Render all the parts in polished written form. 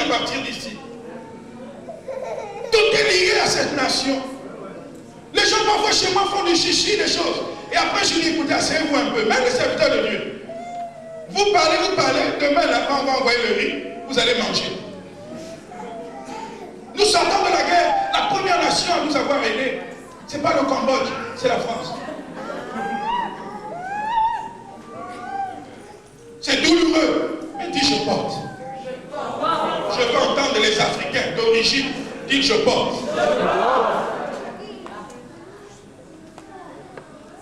à partir d'ici. Tout est lié à cette nation. Les gens parfois chez moi font du chichi, des choses. Et après je dis, écoutez, asseyez-vous un peu. Même les serviteurs de Dieu. Vous parlez. Demain, là, on va envoyer le riz. Vous allez manger. Nous sortons de la guerre. La première nation à nous avoir aidés, ce n'est pas le Cambodge, c'est la France. C'est douloureux. Mais dis, je porte. Je veux entendre les Africains d'origine dire je porte.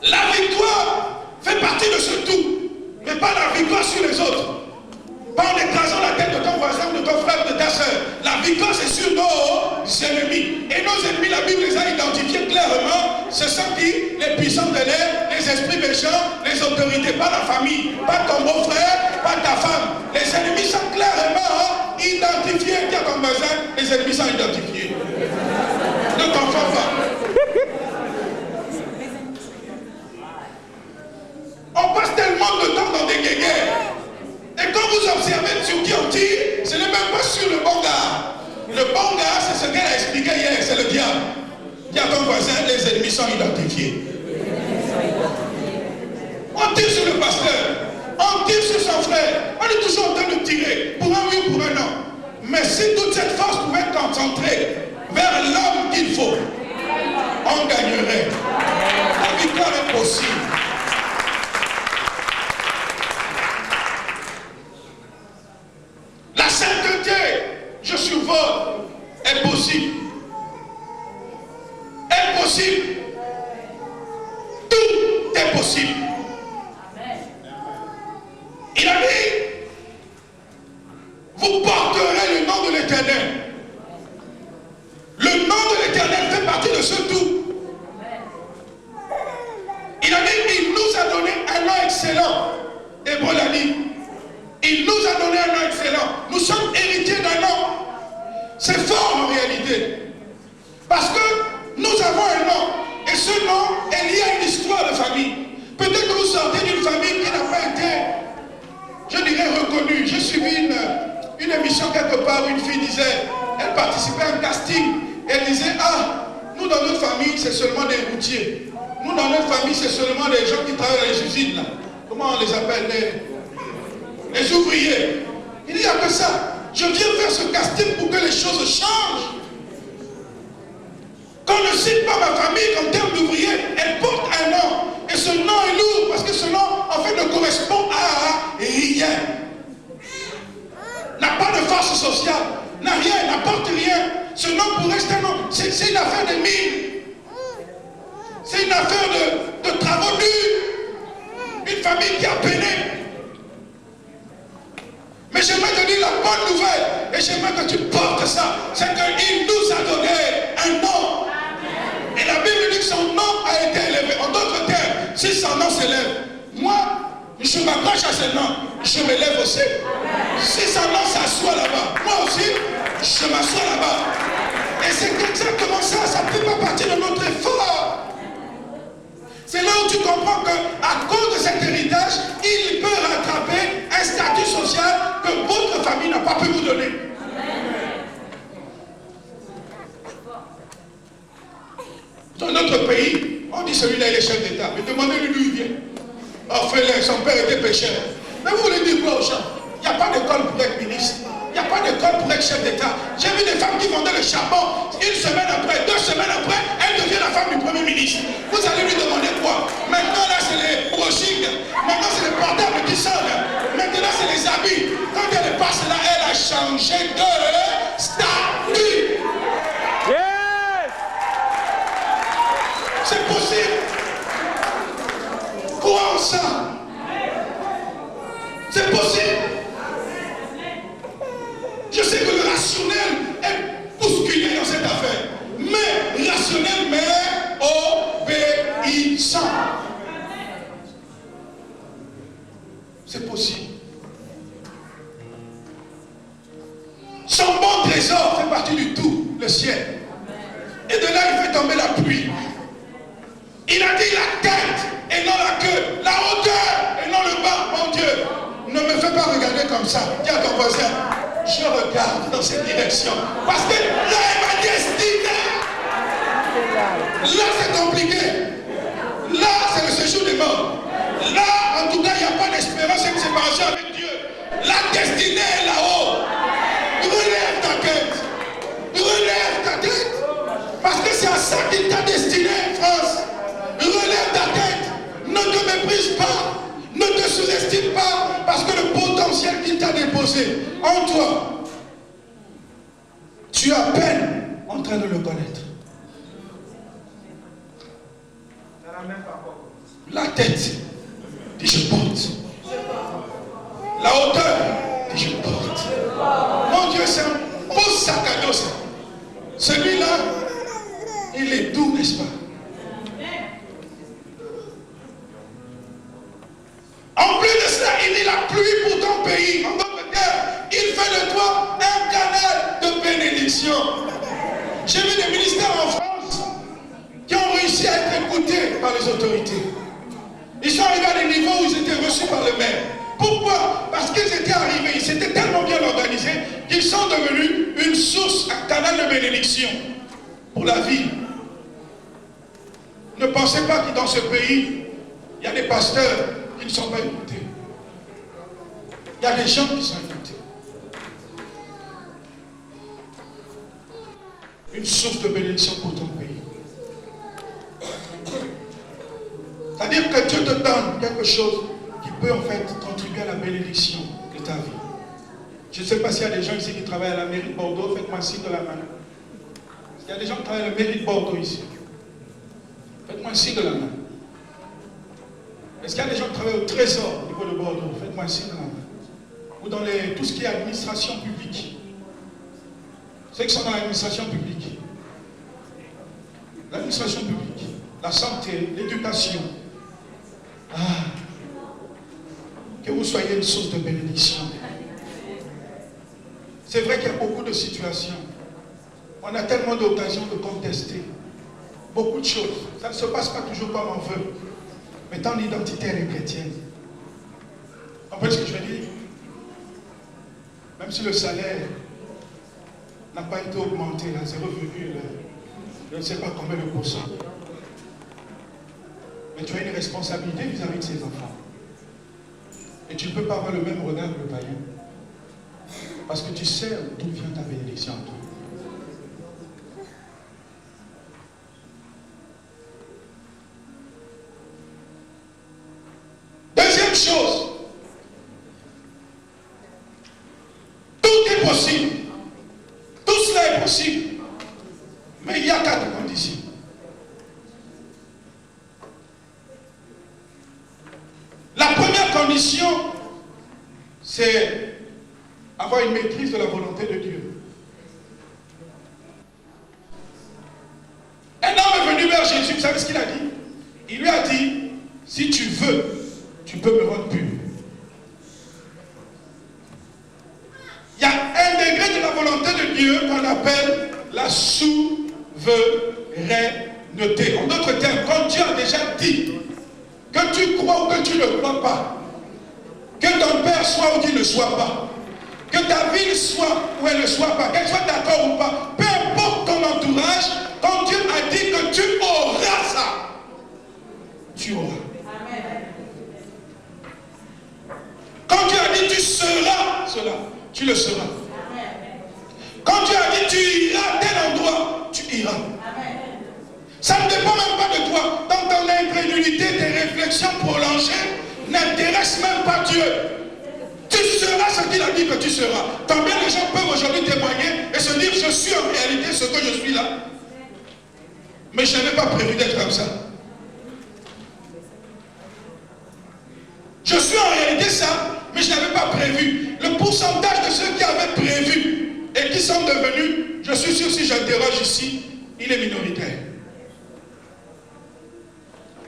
La victoire fait partie de ce tout, mais pas la victoire sur les autres. Pas en écrasant la tête de ton voisin, de ton frère, de ta soeur. La victoire, c'est sur nos ennemis. Et nos ennemis, la Bible les a identifiés clairement. Ce sont qui? Les puissants de l'air, les esprits méchants, les autorités, pas la famille, pas ton beau-frère, pas ta femme. Les ennemis sont clairement identifiés. Qui a ton voisin? Les ennemis sont identifiés. Ne confonds pas. On passe tellement de temps dans des guerres. Et quand vous observez sur qui on tire, ce n'est même pas sur le bon gars. Le bon gars, c'est ce qu'elle a expliqué hier, c'est le diable. Dis à ton voisin, les ennemis sont identifiés. On tire sur le pasteur, on tire sur son frère, on est toujours en train de tirer, pour un oui, pour un non. Mais si toute cette force pouvait être concentrée vers l'homme qu'il faut, on gagnerait. La victoire est possible. La sainteté, je survole, est possible. Est possible. Tout est possible. Il a dit, vous porterez le nom de l'Éternel. Le nom de l'Éternel fait partie de ce tout. Il a dit, il nous a donné un nom excellent. Hébreu l'a dit. Il nous a donné un nom excellent. Nous sommes héritiers d'un nom. C'est fort en réalité. Parce que nous avons un nom. Et ce nom est lié à une histoire de famille. Peut-être que vous sortez d'une famille qui n'a pas été, je dirais, reconnue. J'ai suivi une émission quelque part où une fille disait, elle participait à un casting. Elle disait, ah, nous dans notre famille, c'est seulement des routiers. Nous dans notre famille, c'est seulement des gens qui travaillent dans les usines. Là. Comment on les appelle? Les ouvriers. Il n'y a que ça. Je viens faire ce casting pour que les choses changent. Qu'on ne cite pas ma famille comme terme d'ouvrier, elle porte un nom. Et ce nom est lourd parce que ce nom, en fait, ne correspond à rien. N'a pas de force sociale, n'a rien, n'apporte rien. Ce nom pourrait rester un nom. C'est une affaire de mine. C'est une affaire de travaux durs. Une famille qui a peiné. Mais j'aimerais te dire la bonne nouvelle, et j'aimerais que tu portes ça, c'est qu'il nous a donné un nom. Et la Bible dit que son nom a été élevé. En d'autres termes, si son nom s'élève, moi, je m'accroche à ce nom, je me lève aussi. Si son nom s'assoit là-bas, moi aussi, je m'assois là-bas. Et c'est exactement ça, ça ne fait pas partie de notre effort. C'est là où tu comprends qu'à cause de cet héritage, il peut rattraper un statut social que votre famille n'a pas pu vous donner. Dans notre pays, on dit celui-là il est chef d'État. Mais demandez-lui d'où il vient. Orphelin, son père était pêcheur. Mais vous voulez dire quoi aux gens? Il n'y a pas d'école pour être ministre. Il n'y a pas d'école pour être chef d'État. J'ai vu des femmes qui vendaient le charbon. Une semaine après, 2 semaines après, elle devient la femme du Premier ministre. Vous allez lui demander quoi? Maintenant, là, c'est les brochings. Maintenant, c'est les portables qui sortent. Maintenant, c'est les habits. Quand elle passe là, elle a changé de statut. Yes! C'est possible. Crois en ça. C'est possible. Je sais que le rationnel est bousculé dans cette affaire. Mais rationnel, mais obéissant. C'est possible. Son bon trésor fait partie du tout, le ciel. Et de là, il fait tomber la pluie. Il a dit la tête et non la queue, la hauteur et non le bas. Mon Dieu, ne me fais pas regarder comme ça. Dis à ton voisin, je regarde dans cette direction. Parce que là est ma destinée. Là, c'est compliqué. Là, c'est le séjour des morts. Là, en tout cas, il n'y a pas d'espérance et de séparation avec Dieu. La destinée est là-haut. Relève ta tête. Relève ta tête. Parce que c'est à ça qu'il t'a destiné, France. Relève ta tête. Ne te méprise pas. Ne te sous-estime pas. Parce que le potentiel qu'il t'a déposé en toi, tu es à peine en train de le connaître. La tête, dit je porte. La hauteur, dit je porte. Mon Dieu, c'est un beau sac à dos. Celui-là, il est doux, n'est-ce pas? En plus de cela, il dit la pluie pour ton pays. En d'autres termes, il fait de toi un canal de bénédiction. J'ai vu des ministères en France qui ont réussi à être écoutés par les autorités. Ils sont arrivés à des niveaux où ils étaient reçus par le maire. Pourquoi? Parce qu'ils étaient arrivés, ils s'étaient tellement bien organisés qu'ils sont devenus une source, un canal de bénédiction pour la ville. Ne pensez pas que dans ce pays, il y a des pasteurs qui ne sont pas écoutés. Il y a des gens qui sont écoutés. Une source de bénédiction pour ton pays. C'est-à-dire que Dieu te donne quelque chose qui peut en fait contribuer à la bénédiction de ta vie. Je ne sais pas s'il y a des gens ici qui travaillent à la mairie de Bordeaux, faites-moi signe de la main. S'il y a des gens qui travaillent à la mairie de Bordeaux ici, faites-moi signe de la main. Est-ce qu'il y a des gens qui travaillent au trésor au niveau de Bordeaux? Faites-moi signe de la main. Ou dans tout ce qui est administration publique. Ceux qui sont dans l'administration publique. L'administration publique, la santé, l'éducation. Que vous soyez une source de bénédiction. C'est vrai qu'il y a beaucoup de situations. On a tellement d'occasions de contester. Beaucoup de choses. Ça ne se passe pas toujours comme on veut. Mais ton identité, elle est chrétienne. Vous comprenez ce que je veux dire? Même si le salaire n'a pas été augmenté, là, c'est revenu, là, je ne sais pas combien de pourcents. Mais tu as une responsabilité vis-à-vis de ces enfants. Et tu ne peux pas avoir le même regard que le païen. Parce que tu sais d'où vient ta bénédiction. Deuxième chose, tout est possible. Tout cela est possible. Mais il y a 4 conditions. La première condition, c'est avoir une maîtrise de la volonté de Dieu. Un homme est venu vers Jésus, vous savez ce qu'il a dit? Il lui a dit, si tu veux, tu peux me rendre pur. Il y a un degré de la volonté de Dieu qu'on appelle la souveraineté. En d'autres termes, quand Dieu a déjà dit que tu crois ou que tu ne crois pas, que ton père soit ou qu'il ne soit pas, que ta ville soit ou elle ne soit pas, qu'elle soit d'accord ou pas, peu importe ton entourage, quand Dieu a dit que tu auras ça, tu auras. Quand Dieu a dit tu seras cela, tu le seras. Quand Dieu a dit tu iras à tel endroit, tu iras. Ça ne dépend même pas de toi. Dans ton incrédulité, tes réflexions prolongées n'intéressent même pas Dieu. Tu seras ce qu'il a dit que tu seras. Combien de gens peuvent aujourd'hui témoigner et se dire je suis en réalité ce que je suis là. Mais je n'avais pas prévu d'être comme ça. Je suis en réalité ça, mais je n'avais pas prévu. Le pourcentage de ceux qui avaient prévu et qui sont devenus, je suis sûr si j'interroge ici, il est minoritaire.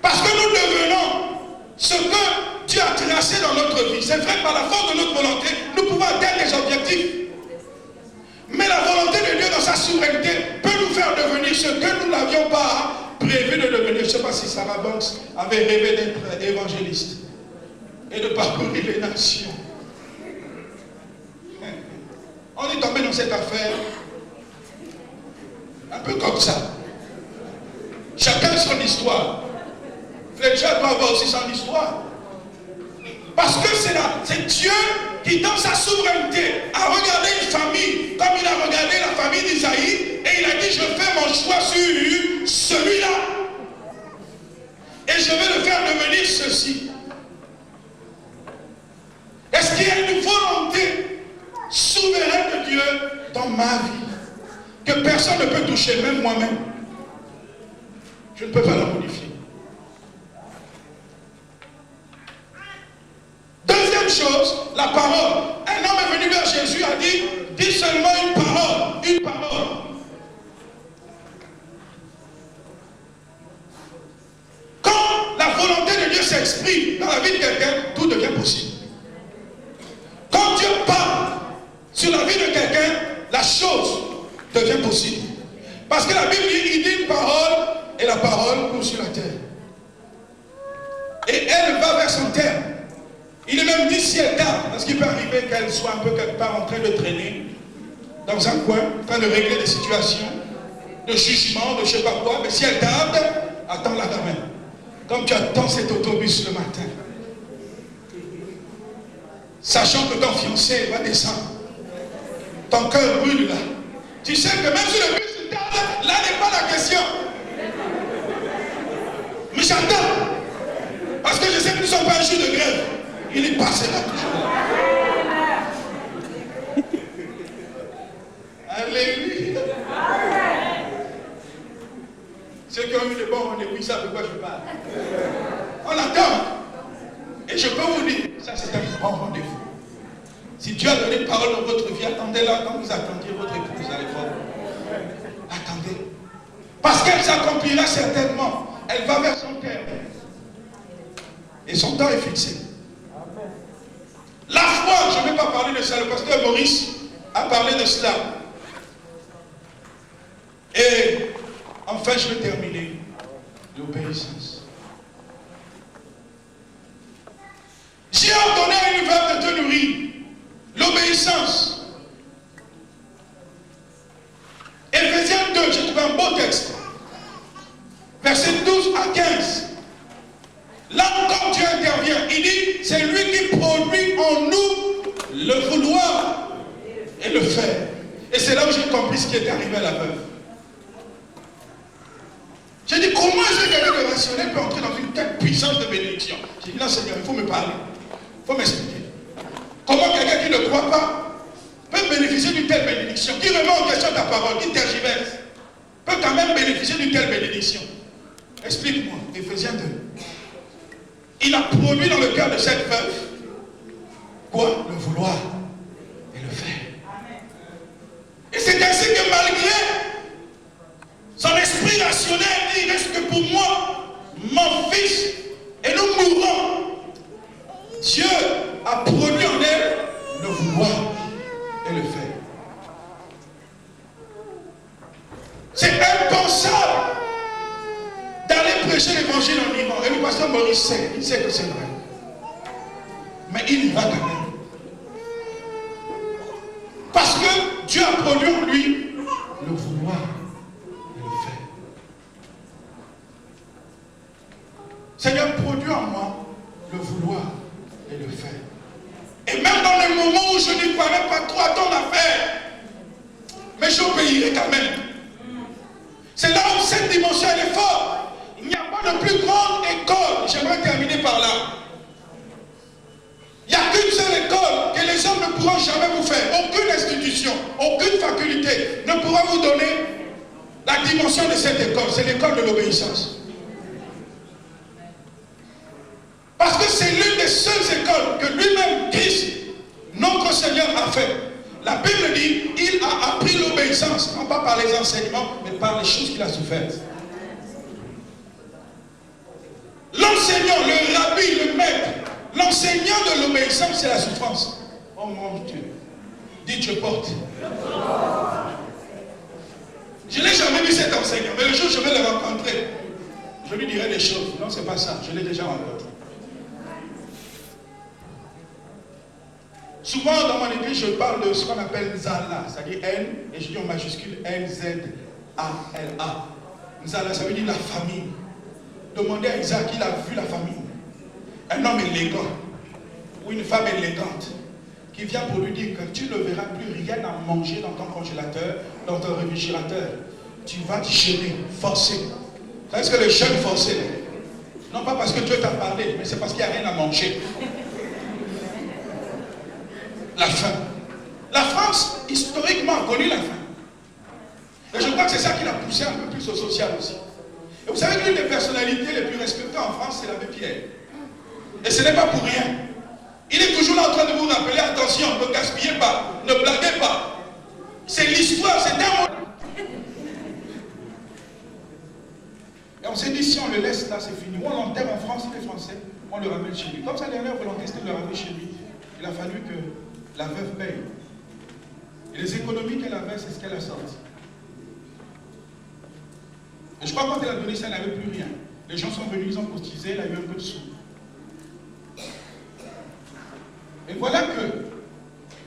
Parce que nous devenons ce que Dieu a tracé dans notre vie. C'est vrai que par la force de notre volonté, nous pouvons atteindre des objectifs. Mais la volonté de Dieu dans sa souveraineté peut nous faire devenir ce que nous n'avions pas prévu de devenir. Je ne sais pas si Sarah Banks avait rêvé d'être évangéliste et de parcourir les nations. dans cette affaire un peu comme ça. Chacun son histoire. Fletcher doit avoir aussi son histoire. Parce que c'est Dieu qui, dans sa souveraineté, a regardé une famille comme il a regardé la famille d'Isaïe et il a dit, je fais mon choix sur celui-là. Et je vais le faire devenir ceci. Est-ce qu'il y a une volonté souveraine de Dieu dans ma vie que personne ne peut toucher, même moi-même? Je ne peux pas la modifier. Deuxième chose, la parole. Un homme est venu vers Jésus et a dit, dis seulement une parole, une parole. Quand la volonté de Dieu s'exprime dans la vie de quelqu'un, tout devient possible. Quand Dieu parle sur la vie de quelqu'un, la chose devient possible. Parce que la Bible dit, il dit une parole et la parole court sur la terre. Et elle va vers son terme. Il est même dit si elle tarde, parce qu'il peut arriver qu'elle soit un peu quelque part en train de traîner dans un coin, en train de régler des situations de jugement, de je ne sais pas quoi, mais si elle tarde, attends-la quand même. Comme tu attends cet autobus le matin, sachant que ton fiancé va descendre, ton cœur brûle là. Tu sais que même si le bus tarde, là n'est pas la question. Mais j'attends. Parce que je sais que nous ne sommes pas un jour de grève. Il est passé là toujours. Alléluia. Ceux qui ont eu de bons rendez-vous, ils savent de quoi je parle. On attend. Et je peux vous dire, ça c'est un bon rendez-vous. Si Dieu a donné une parole dans votre vie, attendez-la quand vous attendiez votre épouse à l'époque. Attendez. Parce qu'elle s'accomplira certainement. Elle va vers son terme. Et son temps est fixé. La foi, je ne vais pas parler de ça. Le pasteur Maurice a parlé de cela. Et enfin, je vais terminer. L'obéissance. J'ai ordonné à une veuve de te nourrir. L'obéissance. Éphésiens 2, j'ai trouvé un beau texte. Versets 12 à 15. Là encore Dieu intervient. Il dit, c'est lui qui produit en nous le vouloir et le faire. Et c'est là où j'ai compris ce qui est arrivé à la veuve. J'ai dit, comment est-ce que quelqu'un de rationnel peut entrer dans une telle puissance de bénédiction? J'ai dit, là Seigneur, il faut me parler. Il faut m'expliquer. Comment quelqu'un qui ne croit pas peut bénéficier d'une telle bénédiction, qui remet en question ta parole, qui tergiverse, peut quand même bénéficier d'une telle bénédiction? Explique-moi, Éphésiens 2. Il a produit dans le cœur de cette veuve quoi? Le vouloir et le faire. Et c'est ainsi que malgré son esprit rationnel, il reste que pour moi, mon fils, et nous mourrons. Dieu a produit en elle le vouloir et le faire. C'est impensable d'aller prêcher l'évangile en Iran. Et le pasteur Maurice sait, il sait que c'est vrai. Mais il y va quand même. Parce que Dieu a produit en lui le vouloir et le faire. Seigneur, produis en moi le vouloir et le faire. Et même dans les moments où je n'y croirais pas trop à ton affaire, mais j'obéirai quand même. C'est là où cette dimension elle est forte. Il n'y a pas de plus grande école. J'aimerais terminer par là. Il n'y a qu'une seule école que les hommes ne pourront jamais vous faire. Aucune institution, aucune faculté ne pourra vous donner la dimension de cette école. C'est l'école de l'obéissance. Parce que c'est l'une des seules écoles que lui-même, Christ, notre Seigneur, a fait. La Bible dit, il a appris l'obéissance, non pas par les enseignements, mais par les choses qu'il a souffertes. L'enseignant, le rabbi, le maître, l'enseignant de l'obéissance, c'est la souffrance. Oh mon Dieu. Dites, je porte. Je n'ai jamais vu cet enseignant, mais le jour où je vais le rencontrer, je lui dirai des choses. Non, c'est pas ça, je l'ai déjà rencontré. Souvent dans mon église, je parle de ce qu'on appelle Nzala, c'est-à-dire N, et je dis en majuscule N-Z-A-L-A. Nzala, ça veut dire la famille. Demandez à Isaac, il a vu la famille. Un homme élégant, ou une femme élégante, qui vient pour lui dire que tu ne verras plus rien à manger dans ton congélateur, dans ton réfrigérateur. Tu vas jeûner, forcer. C'est ce que le jeûne forcé. Non pas parce que Dieu t'a parlé, mais c'est parce qu'il n'y a rien à manger. La faim. La France, historiquement, a connu la faim. Et je crois que c'est ça qui l'a poussé un peu plus au social aussi. Et vous savez que l'une des personnalités les plus respectées en France, c'est l'abbé Pierre. Et ce n'est pas pour rien. Il est toujours là en train de vous rappeler, attention, ne gaspillez pas, ne blaguez pas. C'est l'histoire, c'est un monde. Et on s'est dit, si on le laisse là, c'est fini. Ou on l'enterre en France, il est français, on le ramène chez lui. Comme sa dernière volonté, c'était de le ramener chez lui. Il a fallu que la veuve paye. Et les économies qu'elle avait, c'est ce qu'elle a sorti. Et je crois que quand elle a donné ça, elle n'avait plus rien. Les gens sont venus, ils ont cotisé, elle a eu un peu de sous. Et voilà que,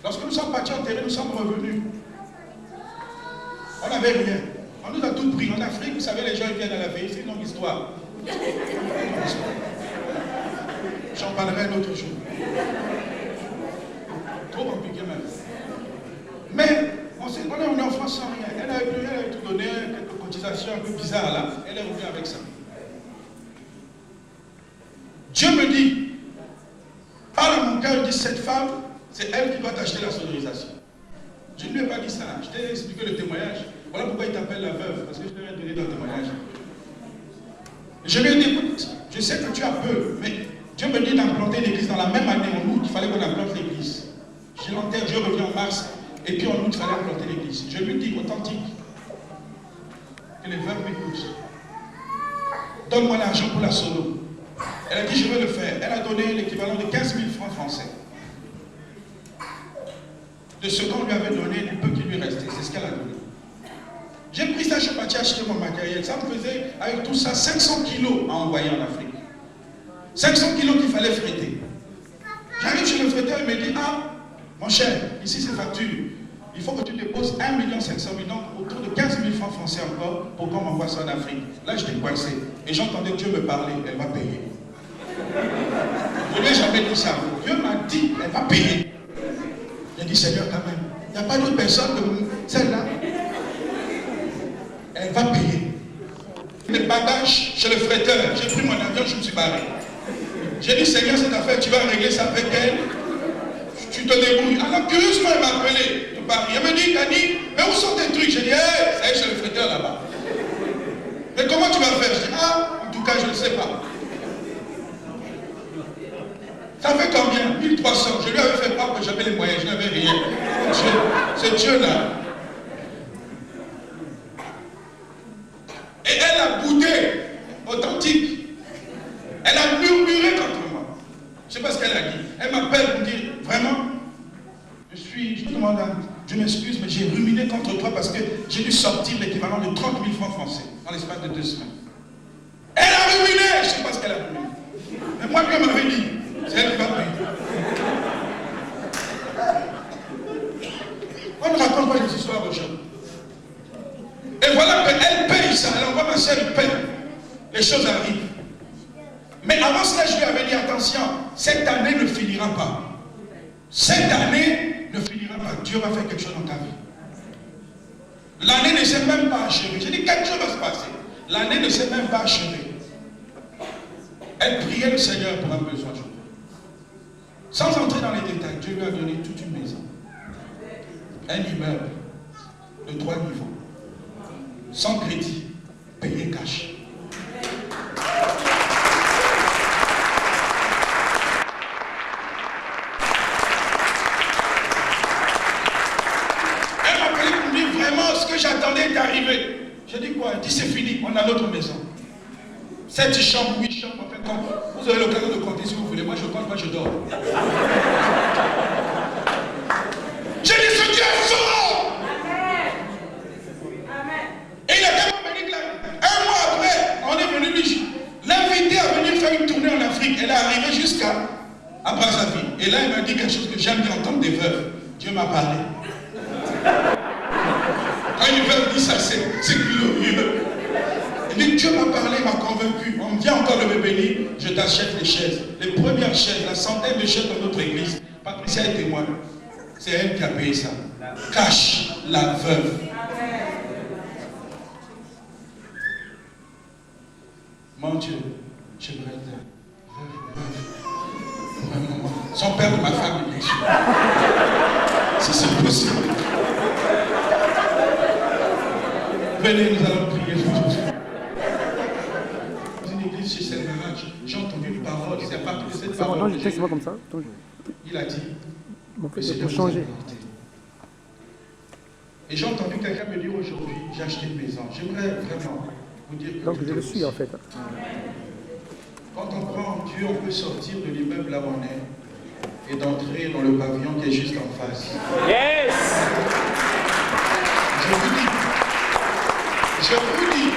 lorsque nous sommes partis enterrer, nous sommes revenus. On n'avait rien. On nous a tout pris. En Afrique, vous savez, les gens ils viennent à la veille, c'est une longue histoire. J'en parlerai un autre jour. Trop compliqué même. Mais on est en France sans rien. Elle n'avait plus rien, elle avait tout donné, quelques cotisations un peu bizarres là. Elle est revenue avec ça. Dieu me dit, parle à mon cœur, dit cette femme, c'est elle qui doit t'acheter la sonorisation. Je ne lui ai pas dit ça, je t'ai expliqué le témoignage. Voilà pourquoi il t'appelle la veuve, parce que je t'ai donné ton témoignage. Je lui ai dit, écoute, je sais que tu as peur, mais Dieu me dit d'implanter l'église dans la même année, en août, il fallait qu'on implante l'église. Je l'enterre, Dieu revient en mars, et puis en août, il fallait implanter l'église. Je lui dis, authentique, que les veuves m'écoutent. Donne-moi l'argent pour la sono. Elle a dit, je vais le faire. Elle a donné l'équivalent de 15 000 francs français. De ce qu'on lui avait donné, du peu qui lui restait. C'est ce qu'elle a donné. J'ai pris ça, je suis parti acheter mon matériel. Ça me faisait, avec tout ça, 500 kilos à envoyer en Afrique. 500 kilos qu'il fallait fréter. J'arrive chez le fretteur, il me dit, ah, mon cher, ici c'est facture. Il faut que tu déposes 1 500 000, donc autour de 15 000 francs français encore pour qu'on m'envoie ça en Afrique. Là, j'étais coincé. Et j'entendais Dieu me parler, elle va payer. Je ne lui ai jamais dit ça. Dieu m'a dit, elle va payer. J'ai dit, Seigneur, quand même, il n'y a pas d'autre personne que celle-là. Elle va payer. Mes bagages chez le fretteur, j'ai pris mon avion, je me suis barré. J'ai dit, Seigneur, cette affaire, tu vas régler ça avec elle. Tu te débrouilles. Alors, curieusement, elle m'a appelé de Paris. Elle me dit, Dani, mais où sont tes trucs? J'ai dit, hey, ça y est, chez le fretteur là-bas. Mais comment tu vas faire? Je dis, ah, en tout cas, je ne sais pas. Ça fait combien? 1300. Je lui avais fait part que j'avais les moyens, je n'avais rien. C'est Dieu là. Et elle a boudé, authentique. Elle a murmuré contre moi. Je ne sais pas ce qu'elle a dit. Elle m'appelle pour me dire, vraiment, je demande à je m'excuse, mais j'ai ruminé contre toi parce que j'ai dû sortir l'équivalent de 30 000 francs français dans l'espace de 2 semaines. Elle a ruminé, je ne sais pas ce qu'elle a ruminé. Mais moi, Dieu m'avait dit, c'est elle qui va payer. On ne raconte pas les histoires aux gens. Et voilà qu'elle paye ça, elle envoie ma soeur, elle paye. Les choses arrivent. Mais avant cela, je lui avais dit, attention, cette année ne finira pas. Cette année ne finira pas. Dieu va faire quelque chose dans ta vie. L'année ne s'est même pas achevée. J'ai dit, quelque chose va se passer. L'année ne s'est même pas achevée. Elle priait le Seigneur pour un besoin. Sans entrer dans les détails, Dieu lui a donné toute une maison. Un immeuble de 3 niveaux. Sans crédit, payé cash. Elle m'a appelé pour me dire vraiment ce que j'attendais est arrivé. J'ai dit quoi? Elle dit c'est fini, on a notre maison. 7 chambres, 8 chambres, en fait, vous avez l'occasion de compter si vous voulez. Moi je compte, moi je dors. J'ai dit ce Dieu est fort! Et il a tellement béni que là, un mois après, on est venu l'inviter à venir faire une tournée en Afrique. Elle est arrivée jusqu'à Brazzaville. Et là, il m'a dit quelque chose que j'aime bien entendre des veuves. Dieu m'a parlé. Quand une veuve dit ça, c'est glorieux. Il dit, Dieu m'a parlé, m'a convaincu. On vient encore de me bénir, je t'achète les chaises. Les premières chaises, la centaine de chaises dans notre église. Patricia est témoin. C'est elle qui a payé ça. Cache la veuve. Mon Dieu, j'aimerais être veuve. Son père de ma femme, bien sûr. Si c'est possible. Venez, nous allons prier. Dans une église chez Saint-Marc, j'ai entendu une parole. C'est pas que cette parole. Non, je texte pas comme ça. Il a dit. Bon, c'est pour changer. Et j'ai entendu quelqu'un me dire aujourd'hui, j'ai acheté une maison. J'aimerais vraiment vous dire que. Donc je le suis en fait. Quand on croit en Dieu, on peut sortir de l'immeuble là où on est et d'entrer dans le pavillon qui est juste en face. Yes! Je vous dis,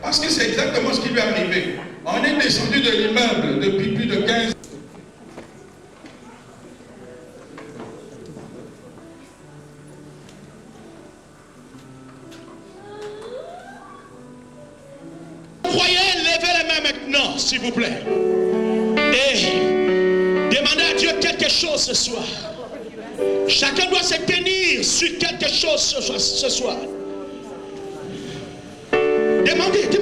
parce que c'est exactement ce qui lui est arrivé. On est descendu de l'immeuble depuis plus de 15 ans. Croyez, levez les mains maintenant, s'il vous plaît. Et demandez à Dieu quelque chose ce soir. Chacun doit se tenir sur quelque chose ce soir. Demandez à Dieu,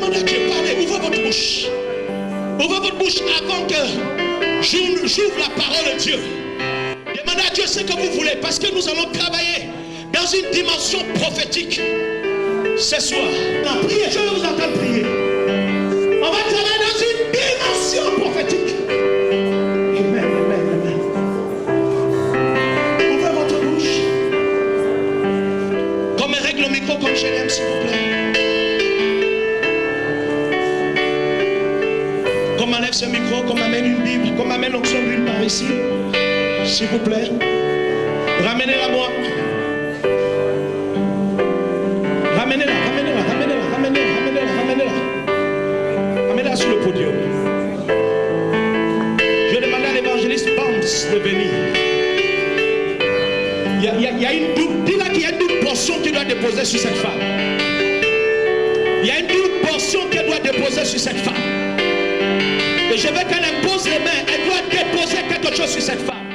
parlez, ouvrez votre bouche. Ouvrez votre bouche avant que j'ouvre la parole de Dieu. Demandez à Dieu ce que vous voulez, parce que nous allons travailler dans une dimension prophétique ce soir. Priez, je vais vous entendre prier. On va travailler dans une dimension prophétique. Amen, amen, amen. Ouvrez votre bouche. Comme un règle le micro comme je l'aime, s'il vous plaît. Comme enlève ce micro, comme amène une Bible, comme amène l'onction d'huile par ici. S'il vous plaît. Ramenez-la moi. Ramenez-la, ramenez-la, ramenez-la, ramenez-la, ramenez-la, ramenez-la. Ramenez-la sur le podium. Je demande à l'évangéliste Banks de venir. Il y a une double, dis-là qu'il y a une double portion qu'il doit déposer sur cette femme. Il y a une double portion qu'elle doit déposer sur cette femme. Et je veux qu'elle impose les mains. Elle doit déposer quelque chose sur cette femme.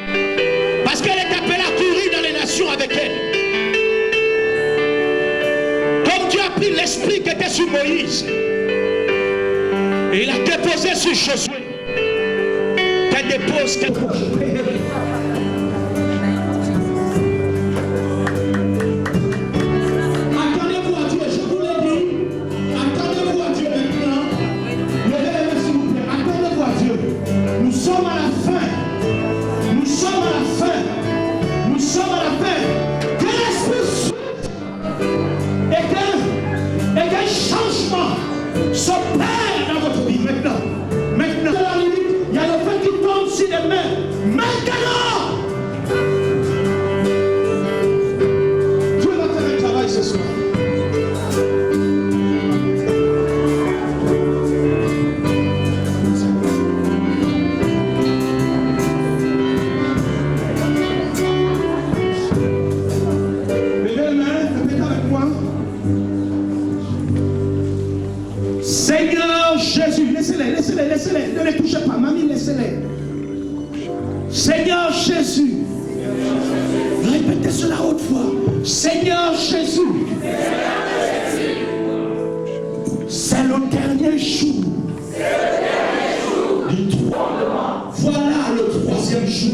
Parce qu'elle est appelée à courir dans les nations avec elle. Comme Dieu a pris l'esprit qui était sur Moïse. Et il a déposé sur Josué. Qu'elle dépose quelque chose. Attendez-vous à Dieu, je vous l'ai dit. Attendez-vous à Dieu maintenant. Levez les mains s'il vous plaît. Attendez-vous à Dieu. Nous sommes à la fin. Nous sommes à la fin. Nous sommes à la fin. Que l'esprit souffle et qu'un changement s'opère dans votre vie maintenant. Maintenant, à la limite, il y a le feu qui tombe sur les mains. Maintenant, Dieu va faire un travail ce soir. Levez les mains, répétez avec moi. Seigneur Jésus, laissez-les, laissez-les, laissez-les, ne les touchez pas, mamie, laissez-les. Seigneur Jésus, répétez cela à haute voix. Seigneur Jésus, c'est le dernier jour du 3. Voilà le troisième jour.